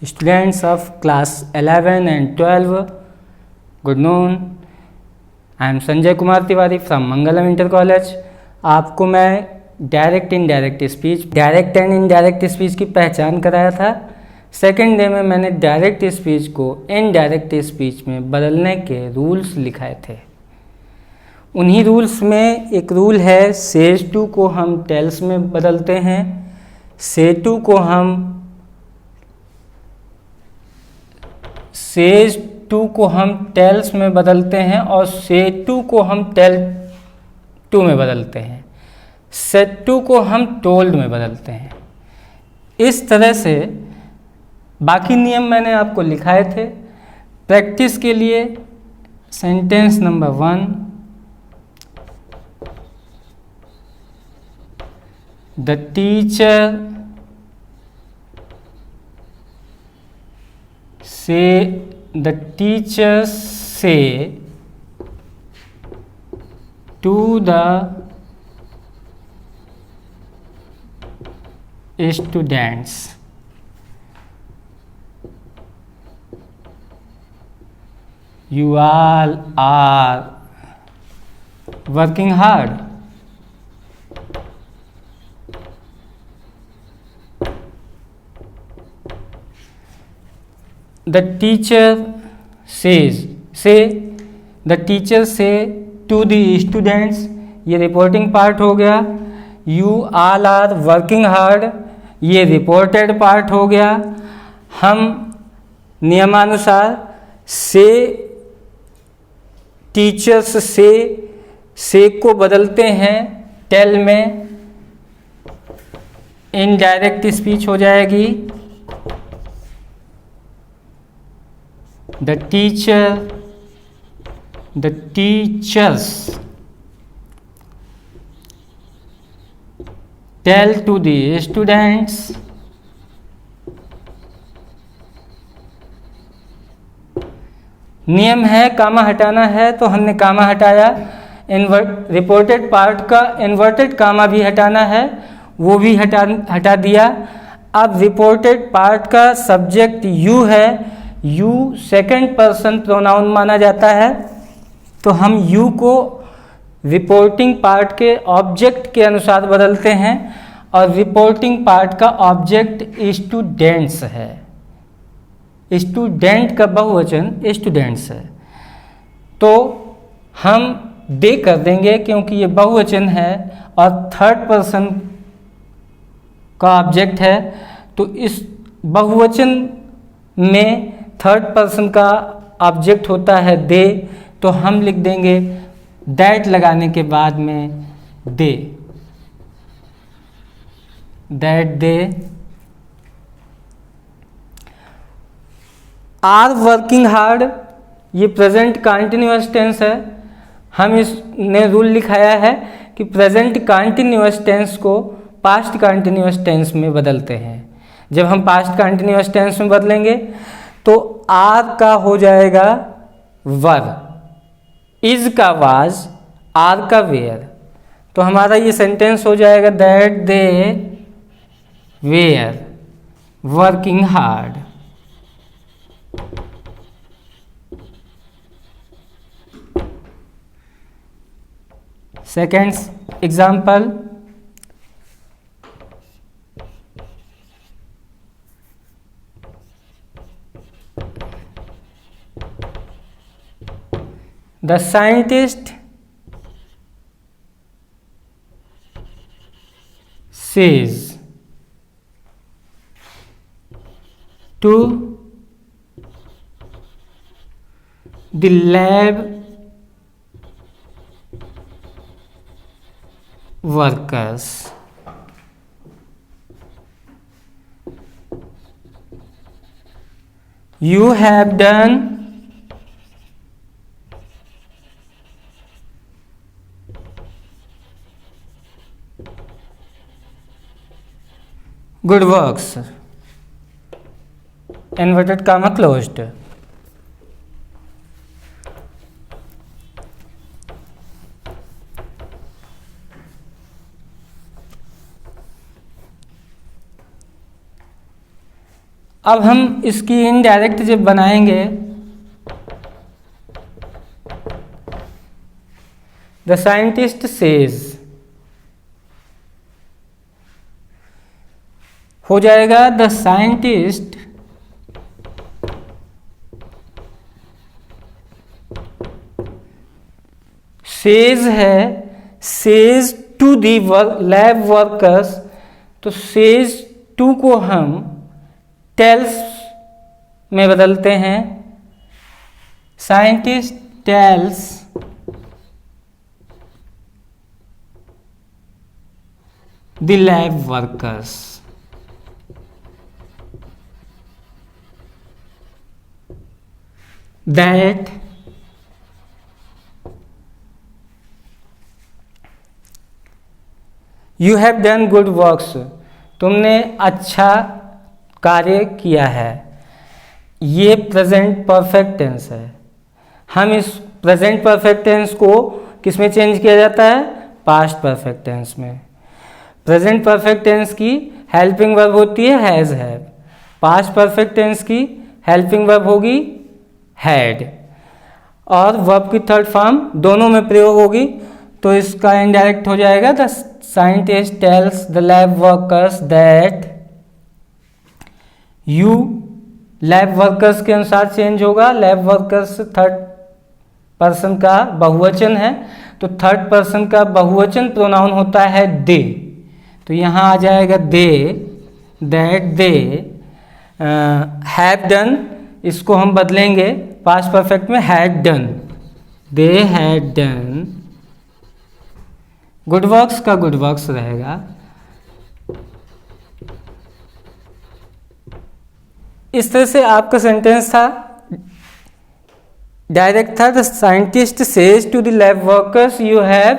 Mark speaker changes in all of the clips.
Speaker 1: Students of class 11 and 12, good noon. I am Sanjay Kumar Tiwari from Mangalam Inter College. आपको मैं direct indirect speech की पहचान कराया था। सेकेंड डे में मैंने डायरेक्ट स्पीच को इनडायरेक्ट स्पीच में बदलने के रूल्स लिखाए थे। उन्हीं रूल्स में एक रूल है सेज टू को हम टेल्स में बदलते हैं, सेज टू को हम टेल्स में बदलते हैं और सेज टू को हम टेल टू में बदलते हैं, सेड टू को हम टोल्ड में बदलते हैं। इस तरह से बाकी नियम मैंने आपको लिखाए थे। प्रैक्टिस के लिए सेंटेंस नंबर 1, द टीचर से to the students, you all are working hard. The teacher say to the students, ये रिपोर्टिंग पार्ट हो गया। You all are working hard, ये रिपोर्टेड पार्ट हो गया। हम नियमानुसार से टीचर्स से को बदलते हैं टेल में, इनडायरेक्ट स्पीच हो जाएगी। The teachers tell to the students, नियम है कामा हटाना है तो हमने कामा हटाया। रिपोर्टेड पार्ट का इन्वर्टेड कामा भी हटाना है, वो भी हटा दिया। अब रिपोर्टेड पार्ट का सब्जेक्ट यू है, यू सेकंड पर्सन प्रोनाउन माना जाता है, तो हम यू को रिपोर्टिंग पार्ट के ऑब्जेक्ट के अनुसार बदलते हैं और रिपोर्टिंग पार्ट का ऑब्जेक्ट स्टूडेंट्स है। स्टूडेंट का बहुवचन स्टूडेंट्स है, तो हम दे कर देंगे क्योंकि ये बहुवचन है और थर्ड पर्सन का ऑब्जेक्ट है, तो इस बहुवचन में थर्ड पर्सन का ऑब्जेक्ट होता है दे, तो हम लिख देंगे दैट लगाने के बाद में they, that they are working hard. ये प्रेजेंट कंटिन्यूअस टेंस है। हम इसने रूल लिखाया है कि प्रेजेंट कंटिन्यूअस टेंस को पास्ट कंटिन्यूअस टेंस में बदलते हैं। जब हम पास्ट कंटिन्यूअस टेंस में बदलेंगे तो आर का हो जाएगा वर, इज का वाज, आर का वेयर, तो हमारा ये सेंटेंस हो जाएगा that they were working hard. Second example, the scientist says to the lab workers, you have done good works, inverted comma closed। अब हम इसकी इनडायरेक्ट जब बनाएंगे, द साइंटिस्ट सेज, हो जाएगा द साइंटिस्ट सेज है, says to the lab workers, तो says to को हम टेल्स में बदलते हैं, scientist tells the lab workers, that you have done good works, तुमने अच्छा कार्य किया है। ये प्रेजेंट परफेक्ट टेंस है। हम इस प्रेजेंट परफेक्ट टेंस को किस में चेंज किया जाता है? पास्ट परफेक्ट टेंस में। प्रेजेंट परफेक्ट टेंस की हेल्पिंग वर्ब होती है has have, past perfect tense की हेल्पिंग वर्ब होगी हैड, और वर्ब की थर्ड फॉर्म दोनों में प्रयोग होगी, तो इसका इनडायरेक्ट हो जाएगा the scientist tells the lab workers that you, lab workers के अनुसार चेंज होगा। लैब वर्कर्स थर्ड पर्सन का बहुवचन है, तो थर्ड पर्सन का बहुवचन प्रोनाउन होता है दे, तो यहाँ आ जाएगा they, that they have done, इसको हम बदलेंगे पास्ट परफेक्ट में had done, they had done good works का गुड वर्क्स रहेगा। इस तरह से आपका सेंटेंस था, डायरेक्ट था, the scientist says to the lab workers you have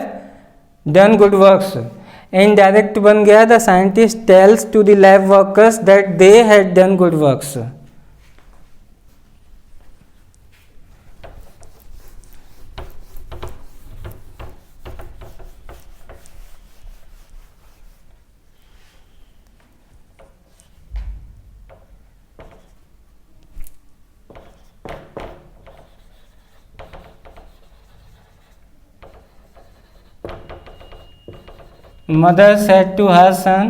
Speaker 1: done good works. Indirect बन गया, the scientist tells to the lab workers that they had done good works. Mother said to her son,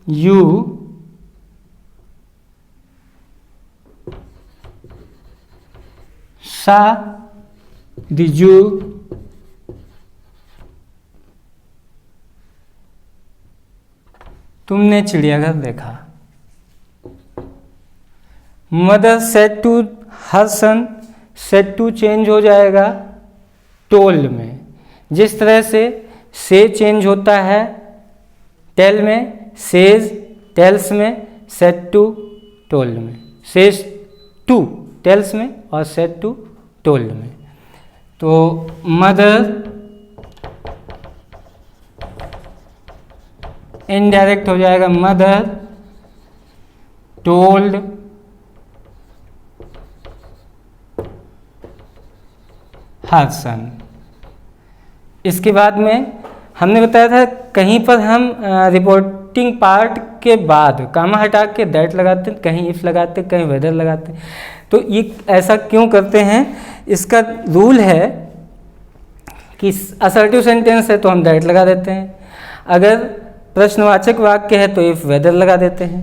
Speaker 1: you saw the Jew तुमने चिड़ियाघर देखा। Mother said to her son, said to change हो जाएगा told में, जिस तरह से change होता है टेल में, सेज टेल्स में, सेड टू टोल्ड में, सेज टू टेल्स में और सेड टू टोल्ड में। तो मदर इनडायरेक्ट हो जाएगा, मदर टोल्ड हर सन। इसके बाद में हमने बताया था कहीं पर हम रिपोर्टिंग पार्ट के बाद कामा हटा के दैट लगाते, कहीं इफ लगाते, कहीं वेदर लगाते। तो ये ऐसा क्यों करते हैं? इसका रूल है कि असर्टिव सेंटेंस है तो हम दैट लगा देते हैं, अगर प्रश्नवाचक वाक्य है तो इफ वेदर लगा देते हैं,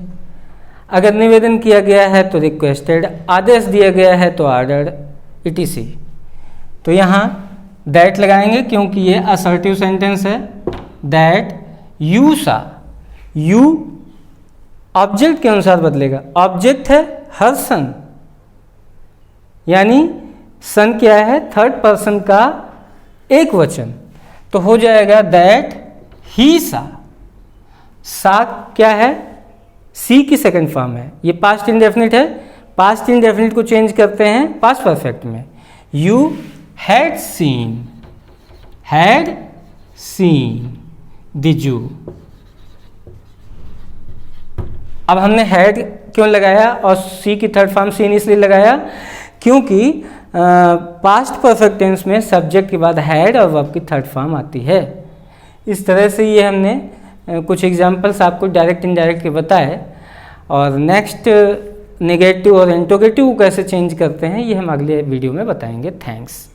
Speaker 1: अगर निवेदन किया गया है तो रिक्वेस्टेड, आदेश दिया गया है तो ऑर्डर्ड, etc। तो यहाँ दैट लगाएंगे क्योंकि ये असर्टिव सेंटेंस है। दैट यू सा, यू ऑब्जेक्ट के अनुसार बदलेगा, ऑब्जेक्ट है हर सन, यानी सन क्या है? थर्ड पर्सन का एक वचन, तो हो जाएगा दैट ही सा। सा क्या है? सी की सेकंड फॉर्म है, ये पास्ट इंडेफिनिट है, पास्ट इंडेफिनिट को चेंज करते हैं पास्ट परफेक्ट में। You had seen the zoo. अब हमने हैड क्यों लगाया और सी की थर्ड फॉर्म सीन इसलिए लगाया क्योंकि पास्ट परफेक्ट टेंस में सब्जेक्ट के बाद हैड और वर्ब की थर्ड फॉर्म आती है। इस तरह से ये हमने कुछ एग्जांपल्स आपको डायरेक्ट इनडायरेक्ट के बताए, और नेक्स्ट नेगेटिव और इंट्रोगेटिव कैसे चेंज करते हैं ये हम अगले वीडियो में बताएंगे। थैंक्स।